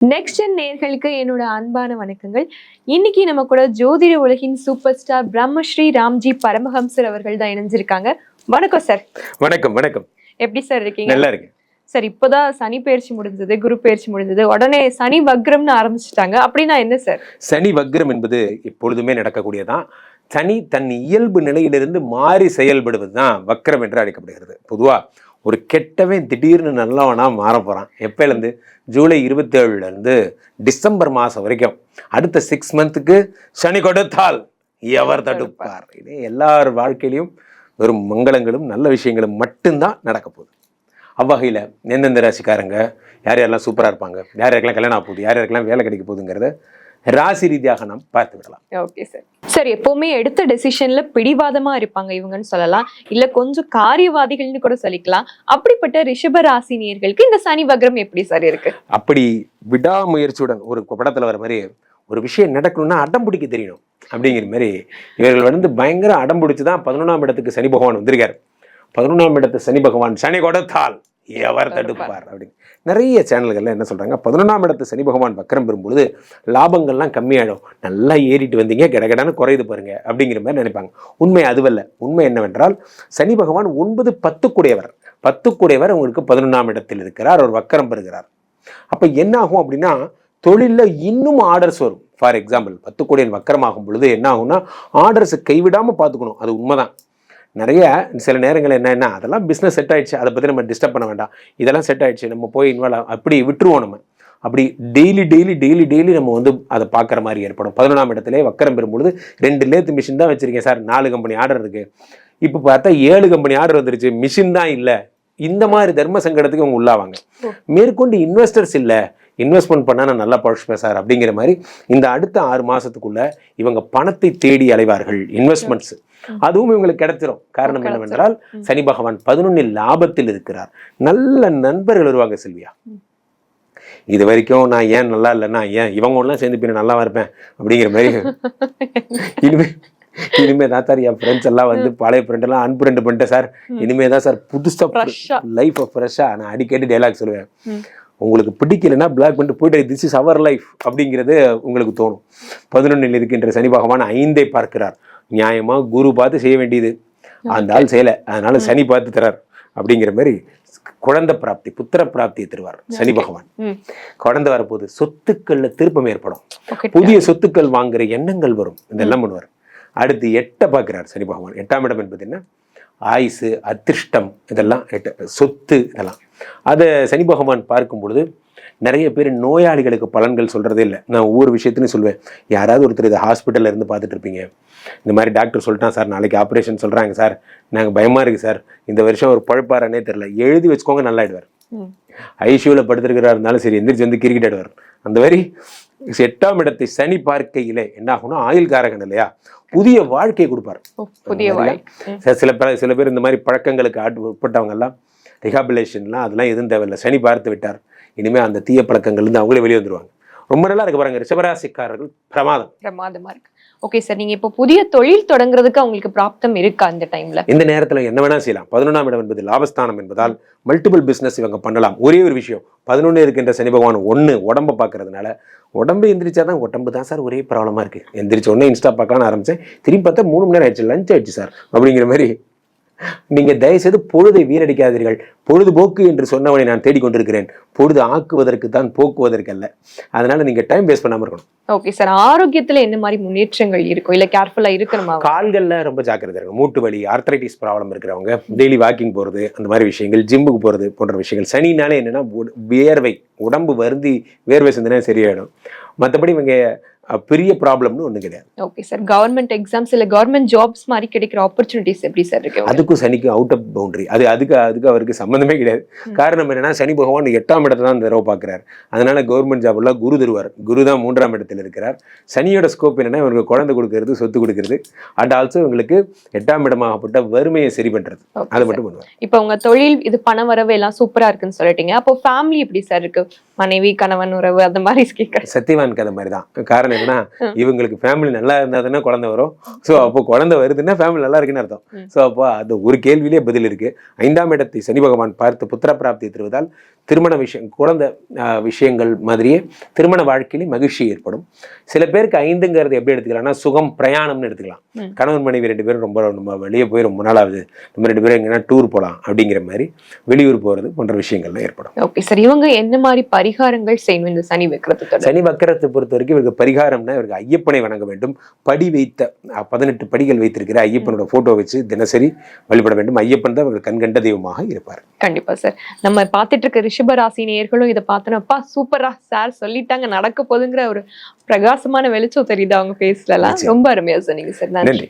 Next gen நேயர்களுக்கு என்னோட அன்பான வணக்கங்கள். இன்னைக்கு நம்ம கூட ஜோதிட உலகின் சூப்பர் ஸ்டார் பிரம்மஸ்ரீ ராம்ஜி பரமஹம்சர் அவர்கள் தான் இணைஞ்சிருக்காங்க. வணக்கம் சார். வணக்கம் வணக்கம். எப்படி சார் இருக்கீங்க? நல்லா இருக்கு சார். இப்போதான் சனி பயிற்சி முடிஞ்சது, குரு பயிற்சி முடிஞ்சது, உடனே சனி வக்ரம்னு ஆரம்பிச்சுட்டாங்க. அப்படின்னா என்ன சார்? சனி வக்ரம் என்பது எப்பொழுதுமே நடக்கக்கூடியதான். சனி தன் இயல்பு நிலையிலிருந்து மாறி செயல்படுவது தான் வக்ரம் என்று அழைக்கப்படுகிறது. பொதுவா ஒரு கெட்டவன் திடீர்னு நல்லவனா மாற போறான். எப்பயிலேருந்து? ஜூலை 27 டிசம்பர் மாதம் வரைக்கும் அடுத்த 6 மந்த்துக்கு சனி கொடுத்தால் எவர் தடுப்பார். இது எல்லார் வாழ்க்கையிலையும் வெறும் மங்களங்களும் நல்ல விஷயங்களும் மட்டும்தான் நடக்க போகுது. அவ்வகையில் எந்தெந்த ராசிக்காரங்க யார் யாரெல்லாம் சூப்பராக இருப்பாங்க, யார் யாருக்கெல்லாம் கல்யாணம் ஆக போகுது, யார் யாருக்கெல்லாம் வேலை கிடைக்க போகுதுங்கிறத ராசி ரீதியாக நாம் பார்த்து விடலாம். Okay sir. சார், எப்பவுமே எடுத்த டெசிஷன்ல பிடிவாதமா இருப்பாங்க இவங்கன்னு சொல்லலாம், இல்ல கொஞ்சம் காரியவாதிகள்னு கூட சொல்லிக்கலாம். அப்படிப்பட்ட ரிஷப ராசினியர்களுக்கு இந்த சனி வக்ரம் எப்படி சார் இருக்கு? அப்படி விடாமுயற்சியுடன் ஒரு படத்துல வர மாதிரி ஒரு விஷயம் நடக்கணும்னா அடம் பிடிக்க தெரியணும் அப்படிங்கிற மாதிரி இவர்கள் பயங்கர அடம் பிடிச்சு தான் 11ஆம் இடத்துக்கு சனி பகவான் வந்திருக்காரு. 11ஆம் இடத்து சனி பகவான் சனி கொடுத்தால் எவர் தடுப்பார் அப்படின்னு நிறைய சேனல்கள்ல என்ன சொல்றாங்க, 11ஆம் இடத்து சனி பகவான் வக்கரம் பெறும்பொழுது லாபங்கள்லாம் கம்மியாயிடும், நல்லா ஏறிட்டு வந்தீங்க கடகடான்னு குறையுது பாருங்க அப்படிங்கிற மாதிரி நினைப்பாங்க. உண்மை அதுவல்ல. உண்மை என்னவென்றால் சனி பகவான் 9 10 கூடையவர். 10 கூடையவர் உங்களுக்கு 11ஆம் இடத்தில் இருக்கிறார், அவர் வக்கரம் பெறுகிறார். அப்ப என்ன ஆகும் அப்படின்னா தொழில இன்னும் ஆர்டர்ஸ் வரும். ஃபார் எக்ஸாம்பிள் 10 கூடையன் வக்கரம் ஆகும் பொழுது என்ன ஆகும்னா ஆர்டர்ஸ் கைவிடாம பார்த்துக்கணும். அது உண்மைதான். நிறைய சில நேரங்கள் என்னன்னா அதெல்லாம் பிஸ்னஸ் செட் ஆயிடுச்சு, அதை பற்றி நம்ம டிஸ்டர்ப் பண்ண வேண்டாம், இதெல்லாம் செட் ஆயிடுச்சு, நம்ம போய் இன்வால்வ் அப்படி விட்டுருவோம். நம்ம அப்படி டெய்லி நம்ம அதை பார்க்குற மாதிரி ஏற்படும். 11ஆம் இடத்துல வக்கரம் பெறும்பொழுது 2 லேத் மிஷின் தான் வச்சிருக்கேன் சார், 4 கம்பெனி ஆர்டர் இருக்கு, இப்போ பார்த்தா 7 கம்பெனி ஆர்டர் வந்துருச்சு, மிஷின் தான் இல்லை. இந்த மாதிரி தர்ம சங்கடத்துக்கு அவங்க உள்ளாவாங்க. மேற்கொண்டு இன்வெஸ்டர்ஸ் இல்லை, இன்வெஸ்ட்மெண்ட் பண்ணால் நான் நல்லா பழச்சுப்பேன் சார் அப்படிங்கிற மாதிரி இந்த அடுத்த 6 மாதத்துக்குள்ள இவங்க பணத்தை தேடி அலைவார்கள். இன்வெஸ்ட்மெண்ட்ஸ் அதுவும் இவங்களுக்கு கிடைச்சிரும். காரணம் என்னவென்றால் சனி பகவான் 11 லாபத்தில் இருக்கிறார். நல்ல நண்பர்கள் வருவாங்க செல்வியா. இது வரைக்கும் நான் ஏன் நல்லா இல்லைன்னா ஏன் இவங்க ஒன்றும் சேர்ந்து பின்ன நல்லாவா இருப்பேன் அப்படிங்கிற மாதிரி இனிமே தான் சார் என் ஃப்ரெண்ட்ஸ் எல்லாம் பழைய ஃப்ரெண்ட் எல்லாம் அன்ஃப்ரெண்ட் பண்ணிட்டேன் சார், இனிமே தான் சார் புதுசாக லைஃப் ஃப்ரெஷ்ஷாக நான் அடிக்கடி டைலாக் சொல்லுவேன். உங்களுக்கு பிடிக்கலைன்னா பிளாக் பண்ணிட்டு போயிட்டு திஸ் இஸ் அவர் லைஃப் அப்படிங்கிறது உங்களுக்கு தோணும். 11 இருக்கின்ற சனி பகவான் 5ஐ பார்க்கிறார். நியாயமா குரு பார்த்து செய்ய வேண்டியது அந்த ஆள் செய்யலை, அதனால சனி பார்த்து தரார் அப்படிங்கிற மாதிரி குழந்தை பிராப்தி புத்திர பிராப்தியை தருவார் சனி பகவான். குழந்தை வரப்போது சொத்துக்கள்ல திருப்பம் ஏற்படும், புதிய சொத்துக்கள் வாங்குற எண்ணங்கள் வரும், இதெல்லாம் பண்ணுவார். அடுத்து 8 பார்க்கிறார் சனி பகவான். 8ஆம் இடம் என்பது என்ன? ஆயுசு, அதிர்ஷ்டம், இதெல்லாம் சொத்து, இதெல்லாம் அதை சனி பகவான் பார்க்கும் பொழுது நிறைய பேர் நோயாளிகளுக்கு பலன்கள் சொல்றதே இல்லை. நான் ஒவ்வொரு விஷயத்துலையும் சொல்லுவேன். யாராவது ஒருத்தர் இதை ஹாஸ்பிட்டல்ல இருந்து பார்த்துட்டு இருப்பீங்க, இந்த மாதிரி டாக்டர் சொல்லிட்டான் சார், நாளைக்கு ஆப்ரேஷன் சொல்றாங்க சார், நாங்கள் பயமா இருக்கு சார், இந்த வருஷம் ஒரு பழுப்பாரனே தெரியல, எழுதி வச்சுக்கோங்க, நல்லா ஆயிடுவார். ஐசியூல படுத்திருக்கிறா இருந்தாலும் சரி எந்திரிச்சு கிரிக்கெட் ஆடுவார். அந்த மாதிரி 8ஆம் இடத்தை சனி பார்க்கையிலே என்ன ஆகும்னா ஆயுள் காரகன் இல்லையா, புதிய வாழ்க்கையை கொடுப்பார். சில பேர் இந்த மாதிரி பழக்கங்களுக்கு உட்பட்டவங்க எல்லாம் ரிஹாபிலேஷன்லாம் அதெல்லாம் எதுவும் தேவையில்லை, சனி பார்த்து விட்டார், இனிமே அந்த தீய பழக்கங்கள் இருந்து அவங்களே வெளியே வந்துருவாங்க. ரொம்ப நல்லா இருக்கு பாருங்க. ரிஷபராசிக்காரர்கள் பிரமாதமா இருக்கு. ஓகே சார், நீங்க இப்போ புதிய தொழில் தொடங்குறதுக்கு அவங்களுக்கு பிராப்தம் இருக்கா இந்த டைம்ல? இந்த நேரத்துல என்ன வேணா செய்யலாம். 11ஆம் இடம் என்பது லாபஸ்தானம் என்பதால் மல்டிபிள் பிசினஸ் இவங்க பண்ணலாம். ஒரே ஒரு விஷயம், 11 இருக்கின்ற சனி பகவான் உடம்ப பாக்குறதுனால, உடம்பு எந்திரிச்சாதான் உடம்பு தான் சார் ஒரே ப்ராப்ளமா இருக்கு. எந்திரிச்ச உடனே இன்ஸ்டா பார்க்கலான்னு ஆரம்பிச்சேன், திரும்பி பார்த்தா 3 மணி நேரம் ஆயிடுச்சு, லஞ்ச் ஆயிடுச்சு சார் அப்படிங்கிற மாதிரி. நீங்க தயவுசெய்து பொழுதை வீணடிக்காதீர்கள். பொழுதுபோக்கு என்று சொன்னவனை நான் தேடிக்கொண்டிருக்கிறேன், பொழுது ஆக்குவதற்கு தான், போக்குவதற்கு அல்ல. அதனால நீங்க டைம் வேஸ்ட் பண்ணாம இருக்கணும். ஓகே சார், ஆரோக்கியத்துல என்ன மாதிரி முன்னேற்றங்கள் இருக்கும், இல்ல கேர்ஃபுல்லா இருக்கணுமா? கால்கள்ல ரொம்ப ஜாக்கிரதை இருக்கும். மூட்டு வலி, ஆர்த்ரைட்டிஸ் ப்ராப்ளம் இருக்கிறவங்க டெய்லி வாக்கிங் போறது, அந்த மாதிரி விஷயங்கள், ஜிம்முக்கு போறது போன்ற விஷயங்கள். சனினாலே என்னன்னா வேர்வை, உடம்பு வருந்தி வேர்வை சிந்தனை சரியாயிடும். மற்றபடி இவங்க பெரிய ப்ராப்ளம்னு ஒண்ணு கிடையாது. ஓகே சார், கவர்மெண்ட் எக்ஸாம்ஸ் இல்ல கவர்மெண்ட் ஜாப்ஸ் மாதிரி கிடைக்கிற ஆப்பர்ச்சுனிட்டிஸ் எப்படி சார் இருக்கு? அதுக்கும் சனிக்கு அவுட் ஆஃப் பவுண்டரி. அதுக்கு அவருக்கு சம்பந்தமே கிடையாது. காரணம் என்னன்னா சனி பகவான் 8ஆம் இடத்தை தான் தடவை பார்க்கிறார். அதனால கவர்மெண்ட் ஜாப் எல்லாம் குரு தருவார். குரு தான் 3ஆம் இடத்தில் இருக்கிறார். சனியோட ஸ்கோப் என்னன்னா இவங்களுக்கு குழந்தை கொடுக்கறது, சொத்து கொடுக்கறது, அண்ட் ஆல்சோ இவங்களுக்கு 8ஆம் இடமாகப்பட்ட வறுமையை சரி பண்றது, அதை மட்டும் பண்ணுவார். இப்போ உங்க தொழில் இது பண வரவு எல்லாம் சூப்பரா இருக்குன்னு சொல்லிட்டீங்க, அப்போ ஃபேமிலி எப்படி சார் இருக்கு? மனைவி கணவன் உறவு அந்த மாதிரி சத்தியவான் கதை மாதிரி தான். காரணம் என்னன்னா இவங்களுக்கு ஃபேமிலி நல்லா இருந்தா குழந்தை வரும். ஸோ அப்போ குழந்தை வருதுன்னா ஃபேமிலி நல்லா இருக்குன்னு அர்த்தம். ஸோ அப்போ அது ஒரு கேள்வியிலே பதில் இருக்கு. 5ஆம் இடத்தை சனி பகவான் பகவான் பார்த்து புத்திர பிராப்தி தருவதால் திருமண குழந்தை விஷயங்கள் மாதிரியே திருமண வாழ்க்கையிலும் மகிழ்ச்சி ஏற்படும். சில பேருக்கு 5ங்கிறது எப்படி எடுத்துக்கலாம்னா சுகம் பிரயாணம்னு எடுத்துக்கலாம். கணவன் மனைவி 2 பேரும் நம்ம வெளியே போய் ரொம்ப நாளாகுது, நம்ம 2 பேரும் எங்கன்னா டூர் போகலாம் அப்படிங்கிற மாதிரி வெளியூர் போகிறது போன்ற விஷயங்கள்லாம் ஏற்படும். ஓகே சார், இவங்க என்ன மாதிரி பரிகாரங்கள் செய்யணும் இந்த சனி வக்கரத்தை? சனி வக்கரத்தை பொறுத்த வரைக்கும் இவருக்கு பரிகாரம்னா இவருக்கு ஐயப்பனை வணங்க வேண்டும். படி வைத்த 18 படிகள் வைத்திருக்கிற ஐயப்பனோட போட்டோ வச்சு தினசரி வழிபட வேண்டும். ஐயப்பன் தான் இவருக்கு கண்கண்ட தெய்வமாக இருப்பார். கண்டிப்பா சார். நம்ம பார்த்துட்டு இருக்க ரிஷபராசி நேயர்களும் இதை பார்த்தோம்ப்பா சூப்பரா சார் சொல்லிட்டாங்க நடக்க போதுங்கிற ஒரு பிரகாசமான வெளிச்சம் தெரியுது அவங்க பேஸ்ல எல்லாம். ரொம்ப அருமையா சொன்னீங்க சார். நன்றி.